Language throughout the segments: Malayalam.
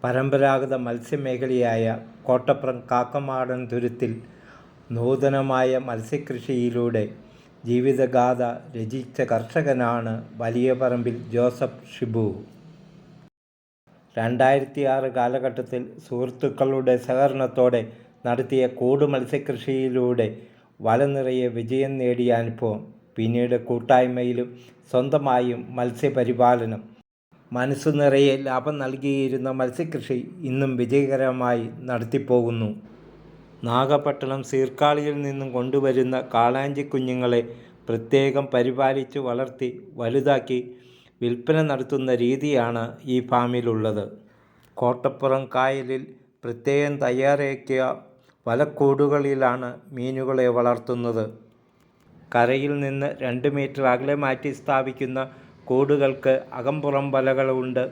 പരമ്പരാഗത മത്സ്യമേഖലയായ കോട്ടപ്പുറം കാക്കമാടൻ തുരുത്തിൽ നൂതനമായ മത്സ്യകൃഷിയിലൂടെ ജീവിതഗാഥ രചിച്ച കർഷകനാണ് വലിയപറമ്പിൽ ജോസഫ് ഷിബു. 2006 കാലഘട്ടത്തിൽ സുഹൃത്തുക്കളുടെ സഹകരണത്തോടെ നടത്തിയ കൂട് മത്സ്യകൃഷിയിലൂടെ വല നിറയെ വിജയം നേടിയ അനുഭവം. പിന്നീട് കൂട്ടായ്മയിലും സ്വന്തമായും മത്സ്യപരിപാലനം. മനസ്സു നിറയെ ലാഭം നൽകിയിരുന്ന മത്സ്യകൃഷി ഇന്നും വിജയകരമായി നടത്തിപ്പോകുന്നു. നാഗപട്ടണം സീർക്കാളിയിൽ നിന്നും കൊണ്ടുവരുന്ന കാളാഞ്ചി കുഞ്ഞുങ്ങളെ പ്രത്യേകം പരിപാലിച്ച് വളർത്തി വലുതാക്കി വിൽപ്പന നടത്തുന്ന രീതിയാണ് ഈ ഫാമിലുള്ളത്. കോട്ടപ്പുറം കായലിൽ പ്രത്യേകം തയ്യാറാക്കിയ വലക്കൂടുകളിലാണ് മീനുകളെ വളർത്തുന്നത്. കരയിൽ നിന്ന് 2 മീറ്റർ അകലെ മാറ്റി സ്ഥാപിക്കുന്ന കൂടുകൾക്ക് അകംപുറം വലകളുണ്ട്.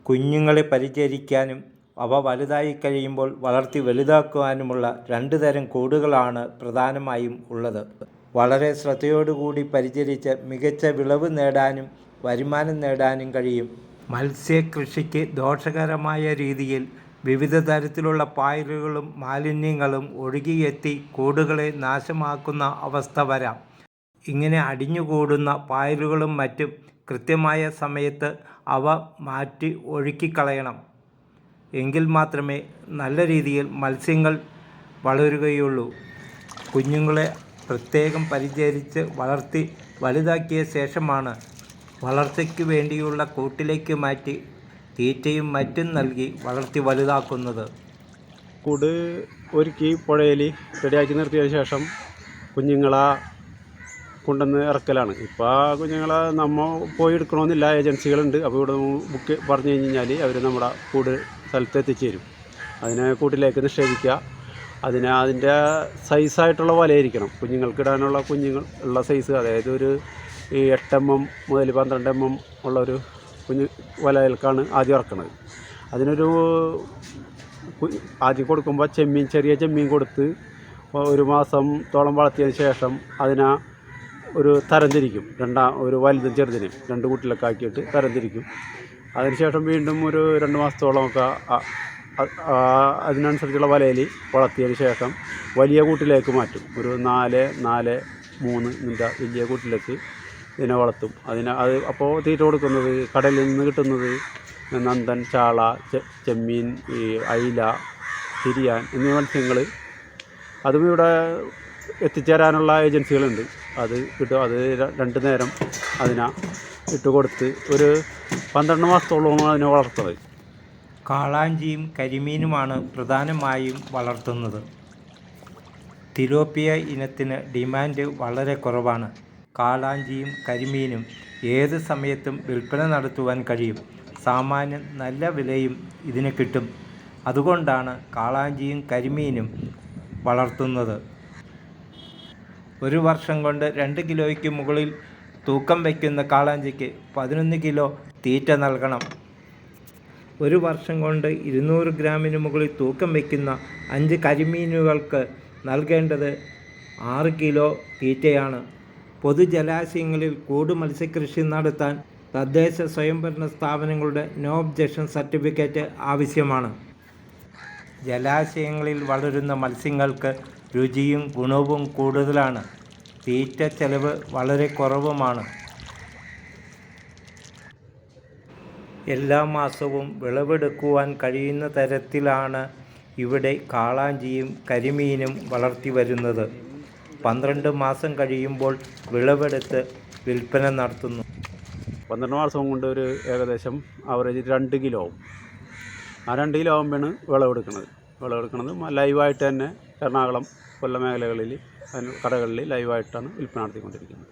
കുഞ്ഞുങ്ങളെ പരിചരിക്കാനും അവ വലുതായി കഴിയുമ്പോൾ വളർത്തി വലുതാക്കുവാനുമുള്ള 2 തരം കൂടുകളാണ് പ്രധാനമായും ഉള്ളത്. വളരെ ശ്രദ്ധയോടുകൂടി പരിചരിച്ച് മികച്ച വിളവ് നേടാനും വരുമാനം നേടാനും കഴിയും. മത്സ്യകൃഷിക്ക് ദോഷകരമായ രീതിയിൽ വിവിധ തരത്തിലുള്ള പായലുകളും മാലിന്യങ്ങളും ഒഴുകിയെത്തി കൂടുകളെ നാശമാക്കുന്ന അവസ്ഥ വരാം. ഇങ്ങനെ അടിഞ്ഞുകൂടുന്ന പായലുകളും മറ്റും കൃത്യമായ സമയത്ത് അവ മാറ്റി ഒഴുക്കിക്കളയണം. എങ്കിൽ മാത്രമേ നല്ല രീതിയിൽ മത്സ്യങ്ങൾ വളരുകയുള്ളൂ. കുഞ്ഞുങ്ങളെ പ്രത്യേകം പരിചരിച്ച് വളർത്തി വലുതാക്കിയ ശേഷമാണ് വളർച്ചയ്ക്ക് വേണ്ടിയുള്ള കൂട്ടിലേക്ക് മാറ്റി തീറ്റയും മറ്റും നൽകി വളർത്തി വലുതാക്കുന്നത്. കൂട് ഒരുക്കി പുഴയിൽ റെഡിയാക്കി നിർത്തിയതിന് ശേഷം കുഞ്ഞുങ്ങളെ കൊണ്ടുവന്ന് ഇറക്കലാണ്. ഇപ്പോൾ ആ കുഞ്ഞുങ്ങളെ നമ്മൾ പോയി എടുക്കണമെന്നില്ല, ഏജൻസികളുണ്ട്. അപ്പോൾ ഇവിടെ ബുക്ക് പറഞ്ഞു കഴിഞ്ഞാൽ അവർ നമ്മുടെ കൂട് സ്ഥലത്ത് എത്തിച്ചു തരും. അതിനെ കൂട്ടിലേക്ക് നിക്ഷേപിക്കുക. അതിൻ്റെ സൈസായിട്ടുള്ള വലയായിരിക്കണം. കുഞ്ഞുങ്ങൾക്കിടാനുള്ള കുഞ്ഞുങ്ങൾ ഉള്ള സൈസ്, അതായത് ഒരു 8 mm മുതൽ 12 mm ഉള്ളൊരു കുഞ്ഞു വലകൾക്കാണ് ആദ്യം ഇറക്കുന്നത്. അതിനൊരു ആദ്യം കൊടുക്കുമ്പോൾ ചെറിയ ചെമ്മീൻ കൊടുത്ത് 1 മാസത്തോളം വളർത്തിയതിന് ശേഷം അതിനെ ഒരു തരംതിരിക്കും. ഒരു വലുതും ചെറുതിന് 2 കൂട്ടിലൊക്കെ ആക്കിയിട്ട് തരംതിരിക്കും. അതിനുശേഷം വീണ്ടും ഒരു 2 മാസത്തോളമൊക്കെ അതിനനുസരിച്ചുള്ള വലയിൽ വളർത്തിയതിന് ശേഷം വലിയ കൂട്ടിലേക്ക് മാറ്റും. ഒരു 4-3 വലിയ കൂട്ടിലേക്ക് ഇതിനെ വളർത്തും. അപ്പോൾ തീറ്റ കൊടുക്കുന്നത് കടലിൽ നിന്ന് കിട്ടുന്നത് നന്ദൻ, ചാള, ചെമ്മീൻ, അയില, തിരിയാൻ എന്നീ മത്സ്യങ്ങൾ. അതും ഇവിടെ എത്തിച്ചേരാനുള്ള ഏജൻസികളുണ്ട്. അത് കിട്ടും. അത് 2 നേരം അതിനെ ഇട്ട് കൊടുത്ത് ഒരു 12 മാസത്തോളമാണ് അതിനെ വളർത്തുന്നത്. കാളാഞ്ചിയും കരിമീനുമാണ് പ്രധാനമായും വളർത്തുന്നത്. തിലോപ്പിയ ഇനത്തിന് ഡിമാൻഡ് വളരെ കുറവാണ്. കാളാഞ്ചിയും കരിമീനും ഏത് സമയത്തും വിൽപ്പന നടത്തുവാൻ കഴിയും. സാമാന്യം നല്ല വിലയും ഇതിന് കിട്ടും. അതുകൊണ്ടാണ് കാളാഞ്ചിയും കരിമീനും വളർത്തുന്നത്. ഒരു വർഷം കൊണ്ട് 2 കിലോയ്ക്ക് മുകളിൽ തൂക്കം വയ്ക്കുന്ന കാളാഞ്ചിക്ക് 11 കിലോ തീറ്റ നൽകണം. ഒരു വർഷം കൊണ്ട് 200 ഗ്രാമിന് മുകളിൽ തൂക്കം വയ്ക്കുന്ന 5 കരിമീനുകൾക്ക് നൽകേണ്ടത് 6 കിലോ തീറ്റയാണ്. പൊതുജലാശയങ്ങളിൽ കൂട് മത്സ്യകൃഷി നടത്താൻ തദ്ദേശ സ്വയംഭരണ സ്ഥാപനങ്ങളുടെ നോ ഒബ്ജക്ഷൻ സർട്ടിഫിക്കറ്റ് ആവശ്യമാണ്. ജലാശയങ്ങളിൽ വളരുന്ന മത്സ്യങ്ങൾക്ക് രുചിയും ഗുണവും കൂടുതലാണ്. തീറ്റ ചെലവ് വളരെ കുറവുമാണ്. എല്ലാ മാസവും വിളവെടുക്കുവാൻ കഴിയുന്ന തരത്തിലാണ് ഇവിടെ കാളാഞ്ചിയും കരിമീനും വളർത്തി വരുന്നത്. 12 മാസം കഴിയുമ്പോൾ വിളവെടുത്ത് വിൽപ്പന നടത്തുന്നു. 12 മാസം കൊണ്ട് ഒരു ഏകദേശം ആവറേജ് 2 കിലോ ആവും. ആ 2 കിലോ ആകുമ്പോഴാണ് വിളവെടുക്കുന്നത് ലൈവായിട്ട് തന്നെ എറണാകുളം, കൊല്ലം മേഖലകളിൽ കടകളിൽ ലൈവായിട്ടാണ് വിൽപ്പന നടത്തിക്കൊണ്ടിരിക്കുന്നത്.